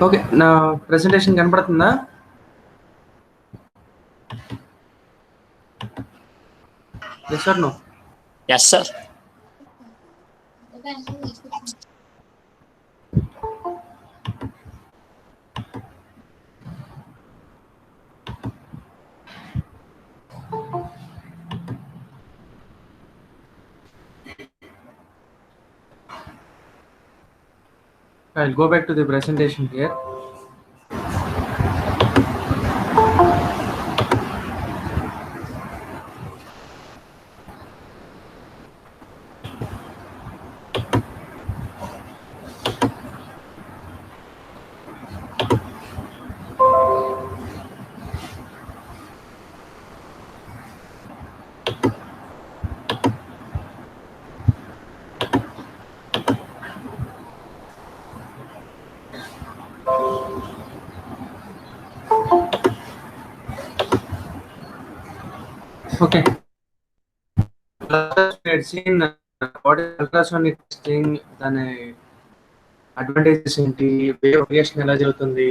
Okay. నా presentation కనపడుతుందా? Yes or no? Yes, sir. I'll go back to the presentation here. Okay. Last we had seen what is ultrasonic testing, దాని advantages ఏంటి, wave variation ఎలా జరుగుతుంది,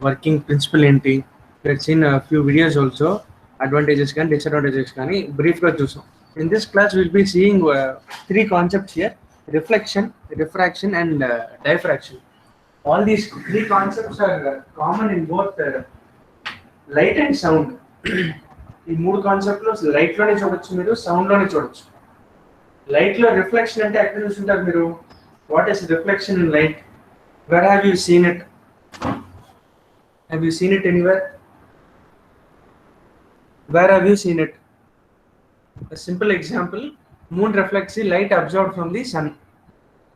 working principle ఏంటి. we had seen a few videos also, advantages కానీ disadvantages కానీ బ్రీఫ్గా చూసాం. In this class we'll be seeing three concepts here: reflection, refraction and diffraction. All these three concepts are common in both light and sound. ఈ మూడు కాన్సెప్ట్లు light లోనే చూడొచ్చు, మీరు sound లోనే చూడొచ్చు. లైట్ లో రిఫ్లెక్షన్ అంటే ఎక్కడ చూస్తుంటారు మీరు? What is reflection in light? Where have you seen it? Have you seen it anywhere? Where have you seen it? A simple example: moon reflects the light absorbed from the sun.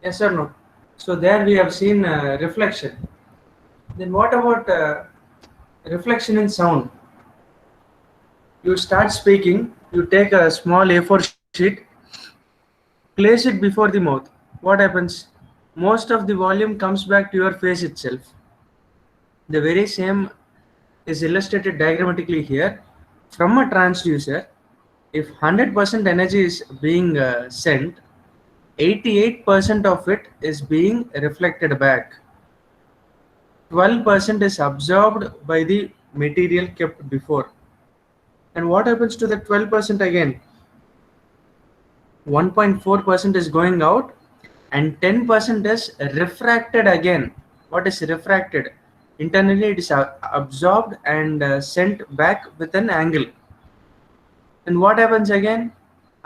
Yes or no? So there we have seen reflection. Then what about reflection in sound? You start speaking, you take a small A4 sheet, place it before the mouth. What happens? Most of the volume comes back to your face itself. The very same is illustrated diagrammatically here. From a transducer, if 100% energy is being sent, 88% of it is being reflected back. 12% is absorbed by the material kept before. And what happens to the 12% again? 1.4% is going out and 10% is refracted again. What is refracted? Internally it is absorbed and sent back with an angle. And what happens again?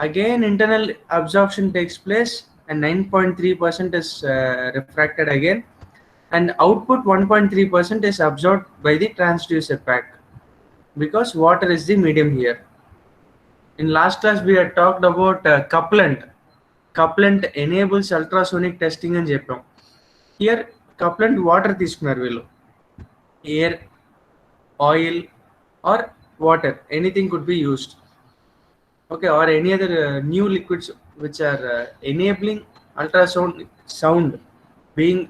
Again internal absorption takes place and 9.3% is refracted again, and output 1.3% is absorbed by the transducer pack, because water is the medium here. In last class we had talked about couplant. Couplant enables ultrasonic testing అని చెప్పాం. Here couplant water తీసుకున్నారు వీళ్ళు. Air, oil or water, anything could be used. Okay, or any other new liquids which are enabling ultrasound sound being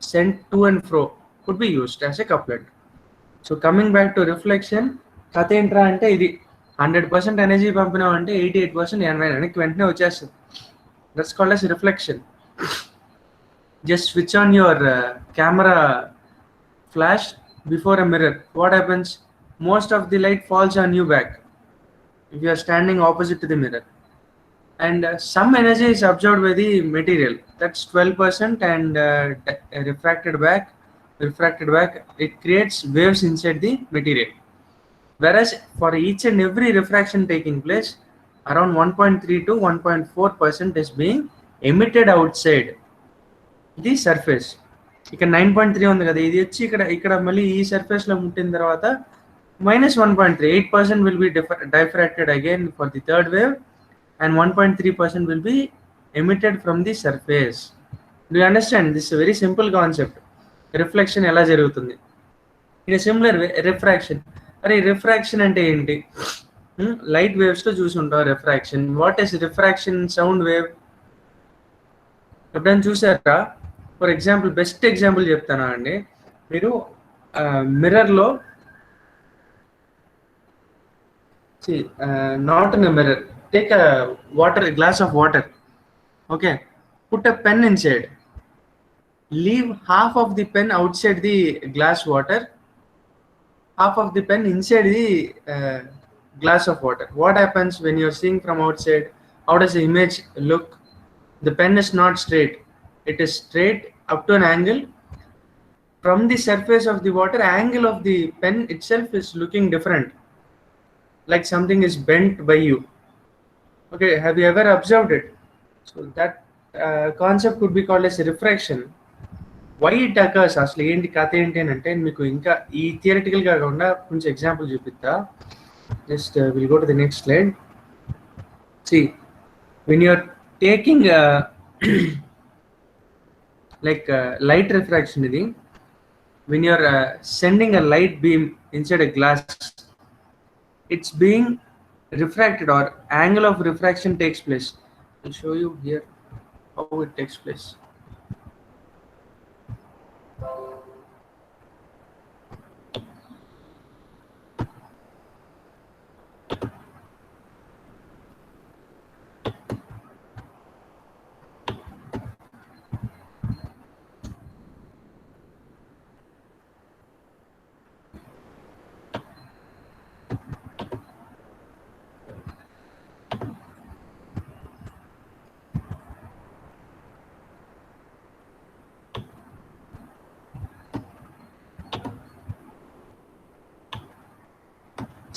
sent to and fro could be used as a couplant. So coming back to reflection, కథ ఏంట్రా అంటే ఇది 100% energy పంపినామంటే 88% వెనక్కి వెంటనే వచ్చేస్తుంది. That's called as reflection. Just switch on your camera flash before a mirror. What happens? Most of the light falls on you back if you are standing opposite to the mirror, and some energy is absorbed by the material, that's 12%, and refracted back. It creates waves inside the material, whereas for each and every refraction taking place, around 1.3 to 1.4% is being emitted outside the surface. ఇక్కడ 9.3 ఉంది కదా, ఇది వచ్చి ఇక్కడ మళ్ళీ ఈ surface లో ముట్టిన తర్వాత -1.3, 8% will be diffracted again for the third wave, and 1.3% will be emitted from the surface. Do you understand? This is a very simple concept. Reflection ఎలా జరుగుతుంది? In a similar way, refraction. అరే refraction అంటే ఏంటి? Light waves లో చూసి ఉంటాం refraction. What is refraction? Sound wave ఎప్పుడైనా చూసారా? ఫర్ ఎగ్జాంపుల్, బెస్ట్ ఎగ్జాంపుల్ చెప్తాను అండి. మీరు మిర్రర్లో not in a mirror, take a glass of water, okay, put a pen inside, leave half of the pen outside the glass water, half of the pen inside the glass of water. What happens when you're seeing from outside? How does the image look? The pen is not straight. It is straight up to an angle. From the surface of the water, angle of the pen itself is looking different, like something is bent by you. Okay, have you ever observed it? So that concept could be called as refraction. Why it occurs అసలు ఏంటి కథ ఏంటి అని అంటే మీకు ఇంకా ఈ theoretical కాకుండా కొంచెం ఎగ్జాంపుల్ చూపిస్తా. Just will go to the next slide. See when you're taking like light refraction, ఇది when you're sending a light beam inside a glass, it's being refracted, or angle of refraction takes place. I'll show you here how it takes place.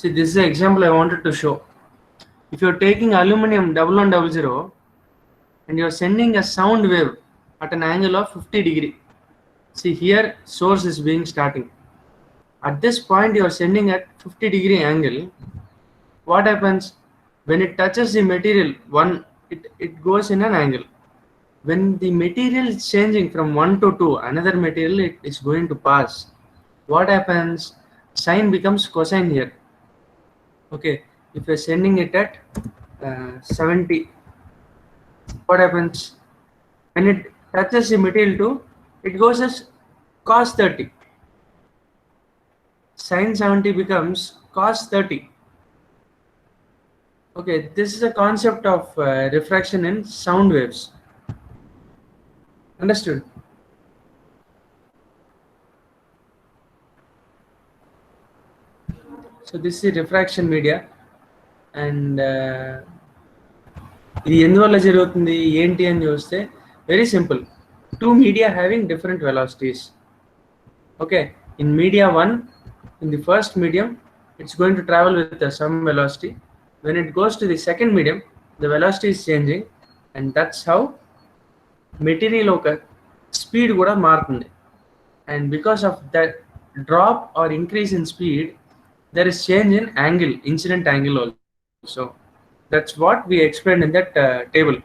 See, this is the example I wanted to show. If you're taking aluminum 1100 and you're sending a sound wave at an angle of 50 degree. See, here source is being starting. At this point you're sending at 50 degree angle. What happens when it touches the material? It goes in an angle. When the material is changing from 1 to 2, another material, it is going to pass. What happens? Sine becomes cosine here. Okay, if you're sending it at 70, what happens when it touches the material 2? It goes as cos 30. Sine 70 becomes cos 30. Okay, this is a concept of refraction in sound waves. Understood? So this is refraction media, and ఇది ఎందువల్ల జరుగుతుంది ఏంటి అని చూస్తే very simple. Two media having different velocities. Okay, in media 1, in the first medium, it's going to travel with some velocity. When it goes to the second medium, the velocity is changing, and that's how material ఒక speed కూడా మారుతుంది. And because of that drop or increase in speed, there is change in angle, incident angle also. That's what we explained in that table.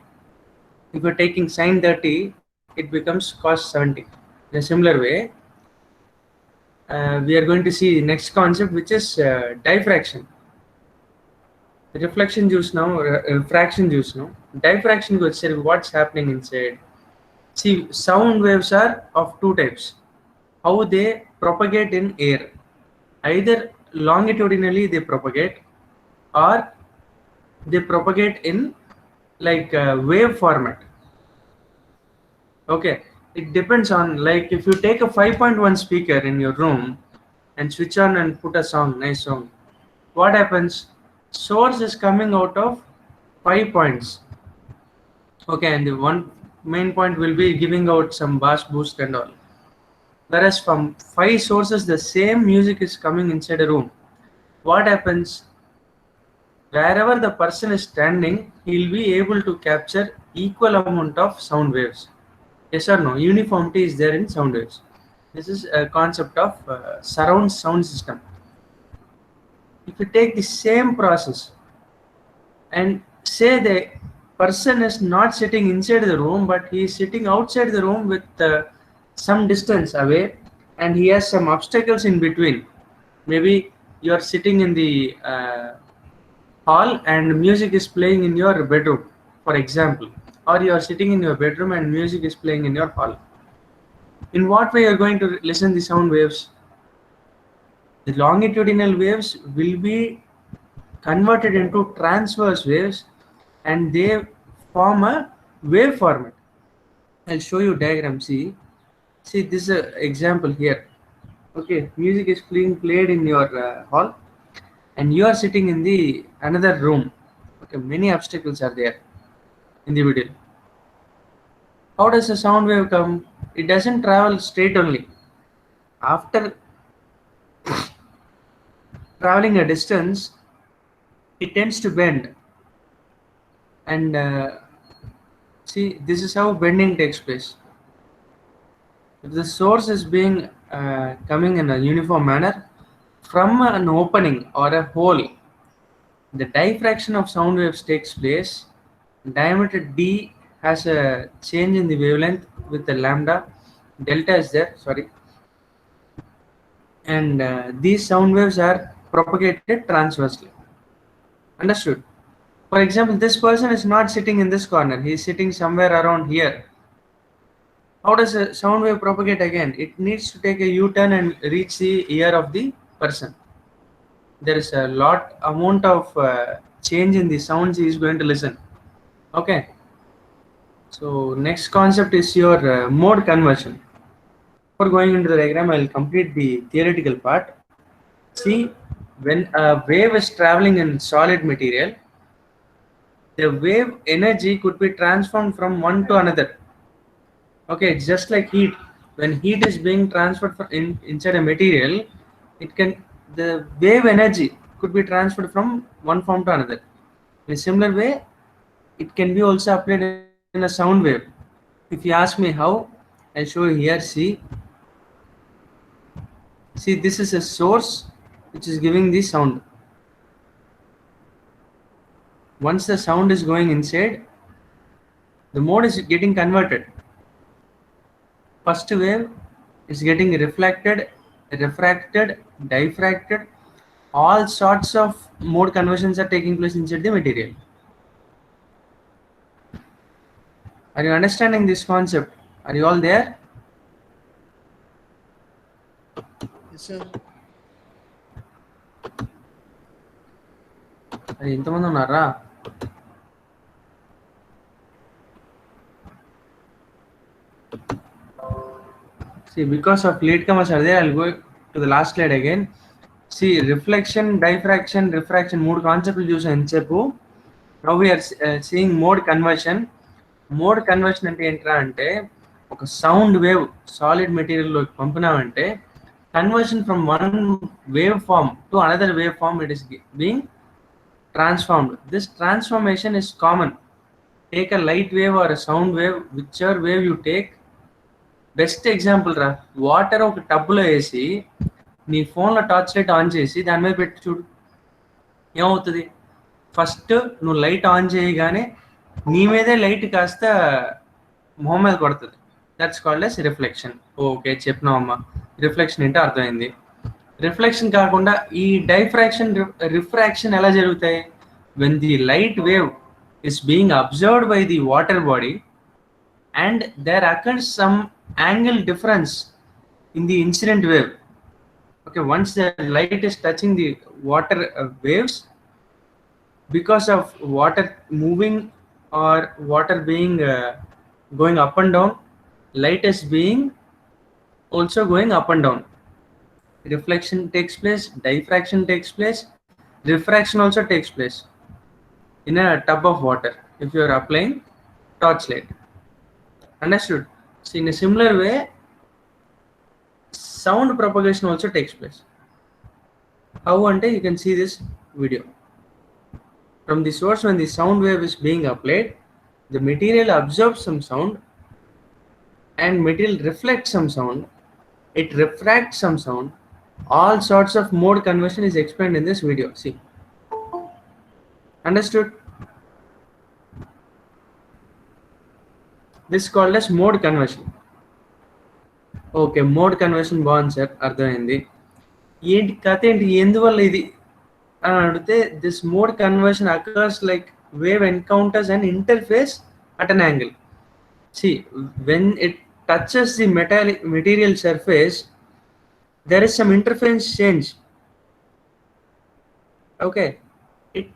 If you're taking sine 30, it becomes cos 70. In a similar way, we are going to see the next concept, which is diffraction. The reflection juice now, refraction juice now. Diffraction goes, what's happening inside? See, sound waves are of two types. How they propagate in air. Either longitudinally they propagate, or they propagate in like wave format. Okay, it depends on, like if you take a 5.1 speaker in your room and switch on and put a song, nice song, what happens? Source is coming out of 5 points. Okay, and the one main point will be giving out some bass boost and all. Whereas from 5 sources the same music is coming inside a room. What happens? Wherever the person is standing, he'll be able to capture equal amount of sound waves. Yes or no? Uniformity is there in sound waves. This is a concept of surround sound system. If you take the same process and say the person is not sitting inside the room, but he is sitting outside the room with some distance away, and he has some obstacles in between. Maybe you are sitting in the hall and music is playing in your bedroom, for example, or you are sitting in your bedroom and music is playing in your hall. In what way you are going to listen the sound waves? The longitudinal waves will be converted into transverse waves, and they form a wave format. I'll show you diagram. See, See this example here. Okay, music is being played in your hall, and you are sitting in the another room. Okay, many obstacles are there in the video. How does a sound wave come? It doesn't travel straight only. After traveling a distance, it tends to bend. And see, this is how bending takes place. If the source is being coming in a uniform manner from an opening or a hole, the diffraction of sound waves takes place. Diameter d has a change in the wavelength with the lambda. Delta is there, sorry. And these sound waves are propagated transversely. Understood? For example, this person is not sitting in this corner, he is sitting somewhere around here. How does a sound wave propagate again? It needs to take a U-turn and reach the ear of the person. There is a lot amount of change in the sounds he is going to listen. Okay. So next concept is your mode conversion. Before going into the diagram, I will complete the theoretical part. See, when a wave is traveling in solid material, the wave energy could be transformed from one to another. Okay, it's just like heat. When heat is being transferred from inside a material, the wave energy could be transferred from one form to another. In a similar way, it can be also applied in a sound wave. If you ask me how, I'll show you here. See, this is a source which is giving the sound. Once the sound is going inside, the mode is getting converted. First wave is getting reflected, refracted, diffracted. All sorts of mode conversions are taking place inside the material. Are you understanding this concept? Are you all there? Yes, sir. అది ఎంతమంది ఉన్నారా? See, because of latecomers are there, I'll go to the last slide again. See, reflection, diffraction, refraction, మూడు కాన్సెప్ట్లు చూసాం ఎంతసేపు. Now we are seeing mode conversion. Mode conversion అంటే ఏంట్రా అంటే ఒక సౌండ్ వేవ్ సాలిడ్ మెటీరియల్లోకి పంపినామంటే conversion from one wave form to another wave form it is being transformed. This transformation is common. Take a light wave or a sound wave, whichever wave you take. Best example రా, water ఒక టబ్లో వేసి నీ ఫోన్లో torch light on చేసి దాని మీద పెట్టి చూడు, ఏమవుతుంది? ఫస్ట్ నువ్వు లైట్ ఆన్ చేయగానే నీ మీదే లైట్ కాస్త మొహం మీద కొడుతుంది. That's called as reflection. Okay, చెప్పినావమ్మా, రిఫ్లెక్షన్ ఏంటో అర్థమైంది. రిఫ్లెక్షన్ కాకుండా ఈ డైఫ్రాక్షన్, రిఫ్రాక్షన్ ఎలా జరుగుతాయి? When the light wave is being observed by the water body and there occurs some angle difference in the incident wave. Okay, once the light is touching the water waves, because of water moving or water being going up and down, light is being also going up and down. Reflection takes place, diffraction takes place, refraction also takes place in a tub of water if you are applying torchlight. Understood? So in a similar way, sound propagation also takes place. How? Ante you can see this video. From the source, when the sound wave is being applied, the material absorbs some sound and material reflects some sound. It refracts some sound. All sorts of mode conversion is explained in this video. See. Understood? This is called as mode conversion. Okay, mode conversion బాగుంది sir, అర్థమైంది. ఏంటి కథ ఏంటి, ఎందువల్ల ఇది అని అడిగితే, this mode conversion occurs like wave encounters and interface at an angle. See, when it touches the material surface, there is some interference change. Okay, it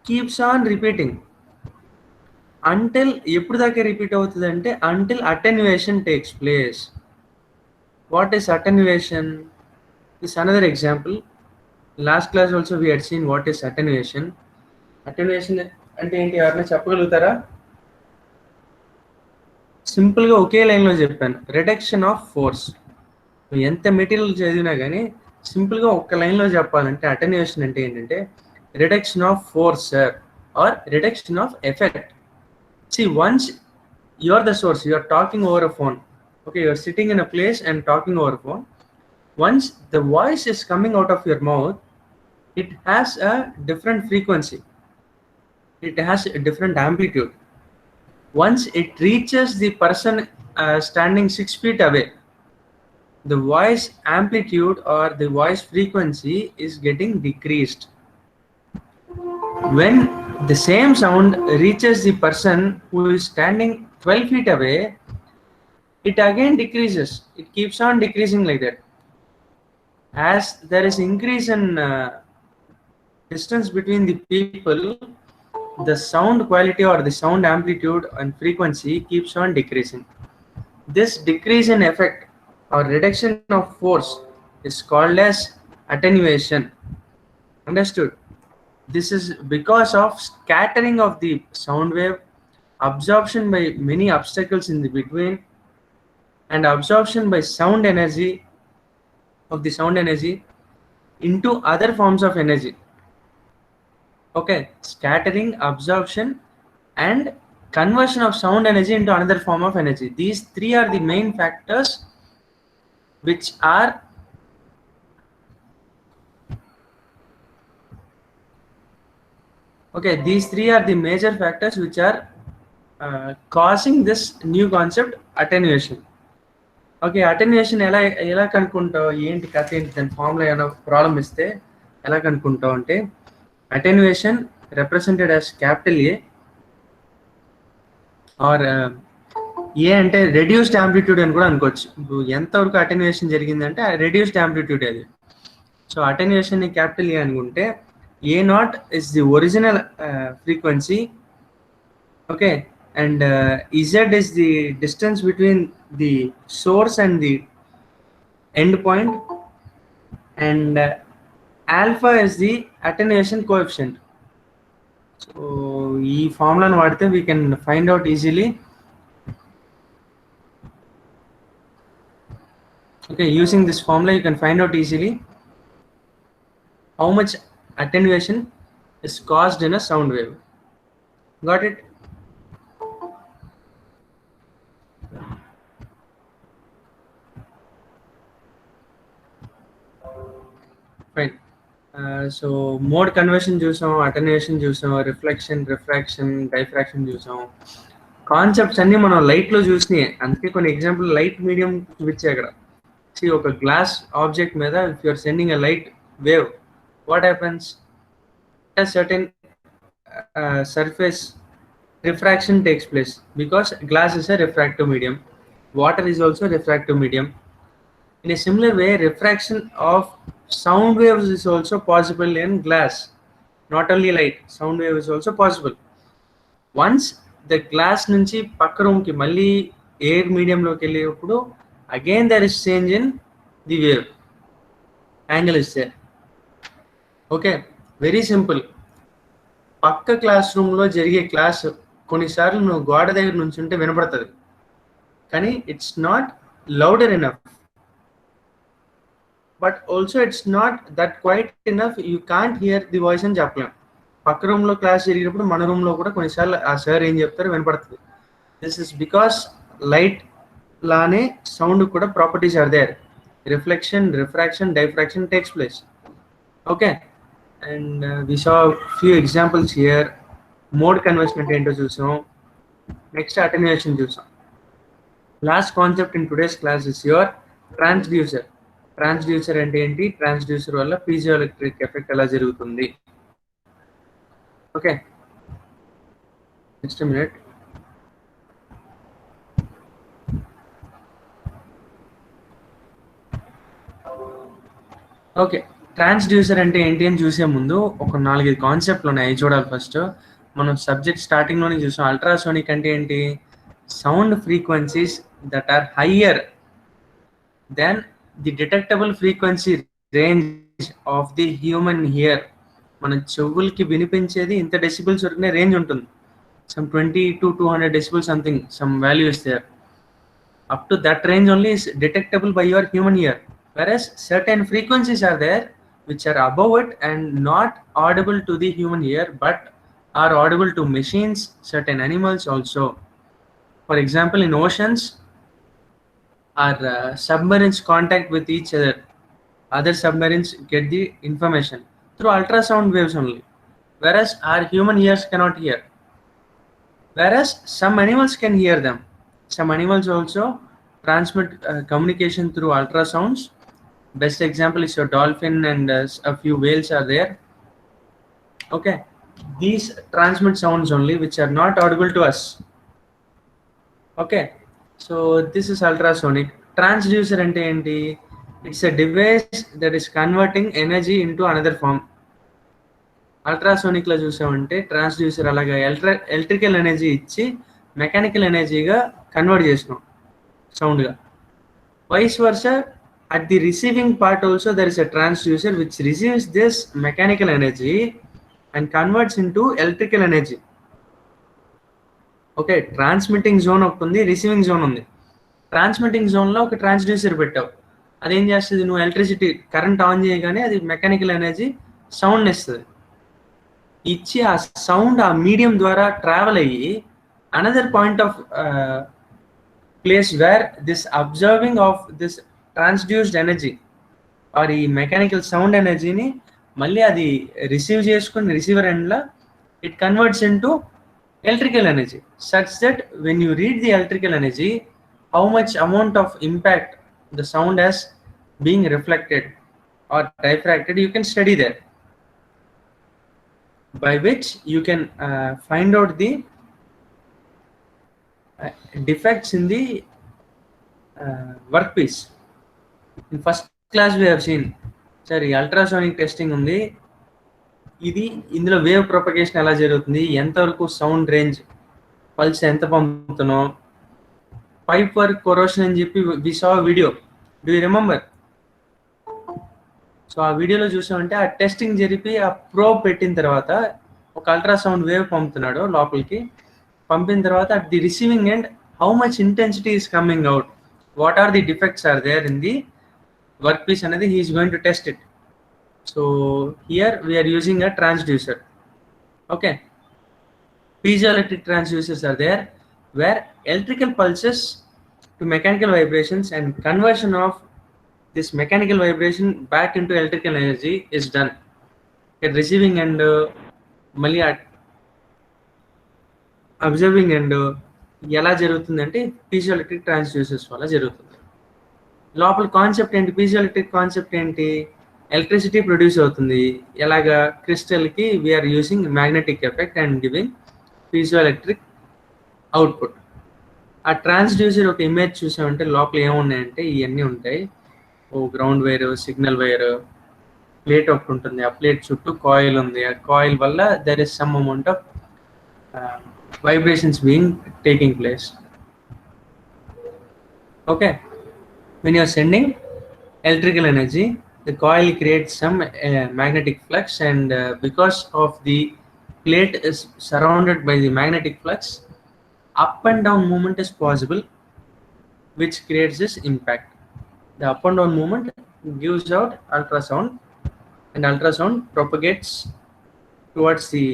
keeps on repeating until ఎప్పుడు దాకా రిపీట్ అవుతుంది అంటే until attenuation takes place. What is attenuation? Is another example. Last class also we had seen what is attenuation. Attenuation అంటే ఏంటి, ఎవరైనా చెప్పగలుగుతారా? సింపుల్గా ఒకే లైన్లో చెప్పాను, రిడక్షన్ ఆఫ్ ఫోర్స్. ఎంత మెటీరియల్ చదివినా కానీ సింపుల్గా ఒక్క లైన్లో చెప్పాలంటే అటెన్యూయేషన్ అంటే ఏంటంటే reduction of force or reduction of effect. See, once you are the source, you are talking over a phone. Okay, you are sitting in a place and talking over a phone. Once the voice is coming out of your mouth, it has a different frequency. It has a different amplitude. Once it reaches the person standing 6 feet away, the voice amplitude or the voice frequency is getting decreased. When the same sound reaches the person who is standing 12 feet away, it again decreases. It keeps on decreasing like that. As there is increase in distance between the people, the sound quality or the sound amplitude and frequency keeps on decreasing. This decrease in effect or reduction of force is called as attenuation. Understood? This is because of scattering of the sound wave, absorption by many obstacles in the between, and absorption by sound energy of the sound energy into other forms of energy. Okay, scattering, absorption, and conversion of sound energy into another form of energy. These three are the main factors which are these three are the major factors which are causing this new concept attenuation. Okay, attenuation ఎలా కనుక్కుంటావు, ఏంటి కథ ఏంటి, దాని formula ఏమైనా problem ఇస్తే ఎలా కనుక్కుంటావు అంటే attenuation represented as capital A or ఏ అంటే రెడ్యూస్డ్ యాంప్లిట్యూడ్ అని కూడా అనుకోవచ్చు. ఇప్పుడు ఎంతవరకు అటెన్యుయేషన్ జరిగిందంటే రెడ్యూస్డ్ యాంప్లిట్యూడ్ అది. సో అటెన్యుయేషన్ ని క్యాపిటల్ ఏ అనుకుంటే A0 is the original frequency, okay, and Z is the distance between the source and the end point, and alpha is the attenuation coefficient. So ఈ ఫార్ములాను వాడితే we can find out easily. Okay, using this formula you can find out easily how much attenuation is caused in a sound wave. Got it? Fine. So mode conversion చూసాం, attenuation చూసాం, reflection, refraction, diffraction చూసాం. Concepts అన్ని మనం light లో చూసినాయి, అందుకే కొన్ని example light medium చూపించే అక్కడ. ఒక గ్లాస్ ఆబ్జెక్ట్ మీద if you are sending a light wave, what happens? A certain surface refraction takes place because glass is a refractive medium. Water is also a refractive medium. In a similar way, refraction of sound waves is also possible in glass. Not only light, sound wave is also possible. Once the glass nunchi pakka room ki malli air medium loki వెళ్ళేటప్పుడు again there is change in the wave. Angle is there. Okay, very simple. పక్క class రూమ్లో జరిగే class కొన్నిసార్లు నువ్వు గోడ దగ్గర నుంచి ఉంటే వినపడుతుంది, కానీ it's not louder enough, but also it's not that quiet enough, you can't hear the voice అని చెప్పలేం. పక్క రూమ్లో క్లాస్ జరిగినప్పుడు మన రూమ్లో కూడా కొన్నిసార్లు ఆ సార్ ఏం చెప్తారో వినపడుతుంది. దిస్ ఇస్ బికాస్ లైట్ లానే సౌండ్ కూడా properties are there. Reflection, refraction, diffraction takes place. Okay, and we saw a few examples here. Mode conversion ante ento chusam, next attenuation chusam. Last concept in today's class is your transducer. Transducer ante enti, transducer valla piezoelectric effect ela jarugutundi. Okay, just a minute. Okay, transducer అంటే ఏంటి అని చూసే ముందు ఒక 4-5 కాన్సెప్ట్లు ఉన్నాయి, అవి చూడాలి. First మనం సబ్జెక్ట్ స్టార్టింగ్లోనే చూసాం. అల్ట్రాసోనిక్ అంటే ఏంటి? Sound frequencies that are higher then the detectable frequency range of the human ear, మన చెవులకి వినిపించేది ఇంత డెసిబుల్స్ వరకునే రేంజ్ ఉంటుంది. Some 20 to 200 decibels something, some value is there. Up to that range only is detectable by your human ear. Whereas certain frequencies are there which are above it and not audible to the human ear but are audible to machines, certain animals also. For example, in oceans, our submarines contact with each other submarines get the information through ultrasound waves only, whereas our human ears cannot hear. Whereas some animals can hear them. Some animals also transmit communication through ultrasounds. Best example is your dolphin and a few whales are there. Okay, these transmit sounds only which are not audible to us. Okay, so this is ultrasonic. Transducer ante enti? It's a device that is converting energy into another form. Ultrasonic లో చూసామంటే transducer అలాగా electrical energy ఇచ్చి mechanical ఎనర్జీగా convert చేసినాం సౌండ్గా. Vice versa, at the receiving part also there is a transducer which receives this mechanical energy and converts into electrical energy. Okay, transmitting zone ఒకటి ఉంది, receiving zone ఉంది. Transmitting జోన్లో ఒక transducer పెట్టావు, అదేం చేస్తుంది, నువ్వు ఎలక్ట్రిసిటీ కరెంట్ ఆన్ చేయగానే అది మెకానికల్ ఎనర్జీ సౌండ్ ఇస్తుంది. ఇచ్చి ఆ సౌండ్ ఆ మీడియం ద్వారా ట్రావెల్ అయ్యి another point of place where this observing of this transduced energy or ఈ మెకానికల్ సౌండ్ ఎనర్జీని మళ్ళీ అది రిసీవ్ చేసుకుని రిసీవర్ ఎండ్లో it converts into electrical energy such that when you read the electrical energy, how much amount of impact the sound has being reflected or diffracted, you can study that, by which you can find out the defects in the workpiece. In first class we have seen, sorry, ultrasonic testing undi. ఇది ఇందులో wave propagation ఎలా జరుగుతుంది, ఎంతవరకు sound range, pulse ఎంత పంపుతున్నావు, pipe work corrosion అని చెప్పి we saw video, do you remember? So ఆ వీడియోలో చూసామంటే ఆ టెస్టింగ్ జరిపి ఆ ప్రోబ్ పెట్టిన తర్వాత ఒక అల్ట్రాసౌండ్ వేవ్ పంపుతున్నాడు లోపలికి. పంపిన తర్వాత at the receiving end how much intensity is coming out, what are the defects are there in the work piece అనేది he is going to test it. So here we are using a transducer. Okay, piezoelectric transducers are there where electrical pulses to mechanical vibrations and conversion of this mechanical vibration back into electrical energy is done at receiving and mali at observing and ఎలా జరుగుతుందంటే piezoelectric transducers వల్ల జరుగుతుంది. లోపల concept ఏంటి, piezoelectric concept ఏంటి, electricity produce అవుతుంది. ఎలాగా, క్రిస్టల్కి we're using magnetic effect and giving piezoelectric output. ఆ ట్రాన్స్డ్యూసర్ ఒక ఇమేజ్ చూసామంటే లోపల ఏమున్నాయంటే ఇవన్నీ ఉంటాయి. ఓ ground wire, signal wire, plate ఒకటి ఉంటుంది, ఆ ప్లేట్ చుట్టూ కాయిల్ ఉంది, ఆ కాయిల్ వల్ల there is some amount of vibrations being taking place. Okay, when you're sending electrical energy, the coil creates some magnetic flux and because of the plate is surrounded by the magnetic flux, up and down movement is possible which creates this impact. The up and down movement gives out ultrasound and ultrasound propagates towards the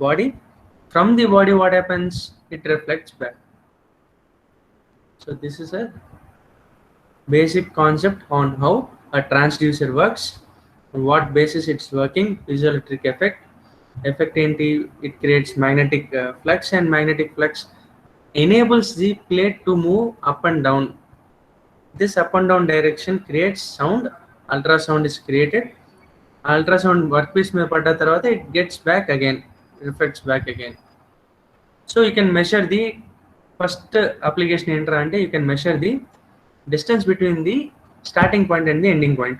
body. From the body what happens, it reflects back. So this is a basic concept on how a transducer works, on what basis it's working, piezoelectric effect enti, it creates magnetic flux and magnetic flux enables the plate to move up and down. This up and down direction creates sound, ultrasound is created, ultrasound workpiece mein padda tarvata it gets back again, reflects back again. So you can measure the first application entra ante you can measure the distance between the starting point and the ending point.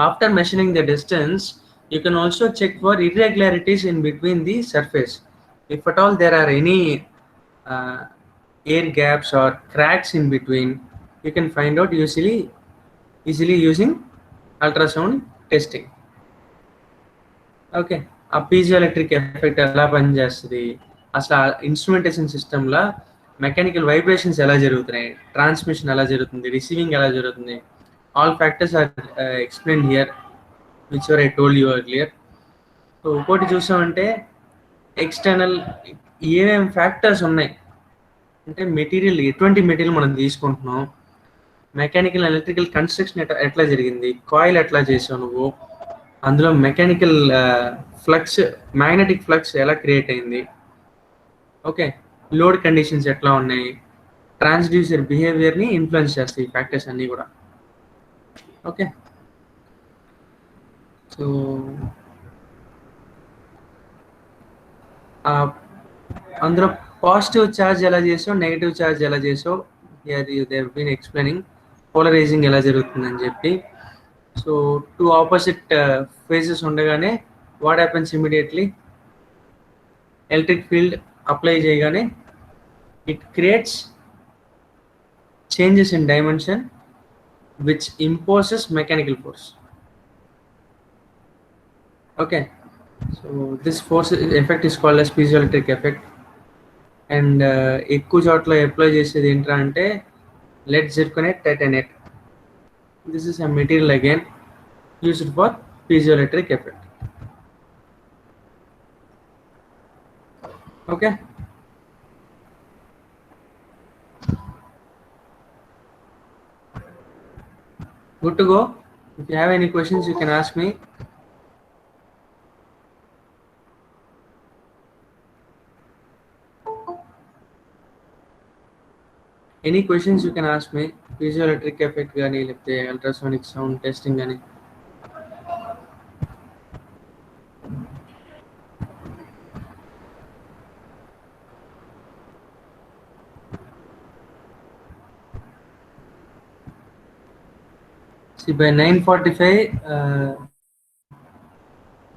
After measuring the distance, you can also check for irregularities in between the surface. If at all there are any air gaps or cracks in between, you can find out easily using ultrasound testing. Okay, ఆ పీజోఎలక్ట్రిక్ effect ఎలా పనిచేస్తుంది, అసలు instrumentation సిస్టమ్లో mechanical vibrations ఎలా జరుగుతున్నాయి, transmission ఎలా జరుగుతుంది, receiving ఎలా జరుగుతుంది, all factors are explain here which were I told you earlier. So ఇంకోటి చూసామంటే ఎక్స్టర్నల్ ఏమేమి ఫ్యాక్టర్స్ ఉన్నాయి అంటే మెటీరియల్, ఎటువంటి మెటీరియల్ మనం తీసుకుంటున్నాం, మెకానికల్ ఎలక్ట్రికల్ కన్స్ట్రక్షన్ ఎట్లా జరిగింది, కాయిల్ ఎట్లా చేసావు నువ్వు, అందులో మెకానికల్ ఫ్లక్స్, మ్యాగ్నెటిక్ ఫ్లక్స్ ఎలా క్రియేట్ అయింది, ఓకే, లోడ్ కండిషన్స్ ఎట్లా ఉన్నాయి, ట్రాన్స్డ్యూసర్ బిహేవియర్ని ఇన్ఫ్లుయెన్స్ చేస్తాయి ఈ ఫ్యాక్టర్స్ అన్నీ కూడా. ఓకే, సో అందులో పాజిటివ్ ఛార్జ్ ఎలా చేసావు, నెగిటివ్ ఛార్జ్ ఎలా చేసావు, దే బీన్ ఎక్స్ప్లెయినింగ్ పోలరైజింగ్ ఎలా జరుగుతుందని చెప్పి. సో టూ ఆపోజిట్ ఫేజెస్ ఉండగానే what happens immediately, electric field apply చేయగానే it creates changes in dimension which imposes mechanical force. Okay, so this force effect is called as piezoelectric effect. And ఎక్కువ చోట్ల apply చేసేది ఏంట్రా అంటే lead zirconate titanate. This is a material again used for piezoelectric effect. Okay, good to go. If you have any questions you can ask me. Any questions you can ask me. Piezoelectric effect gaani leppte ultrasonic sound testing gaani. See, by 9:45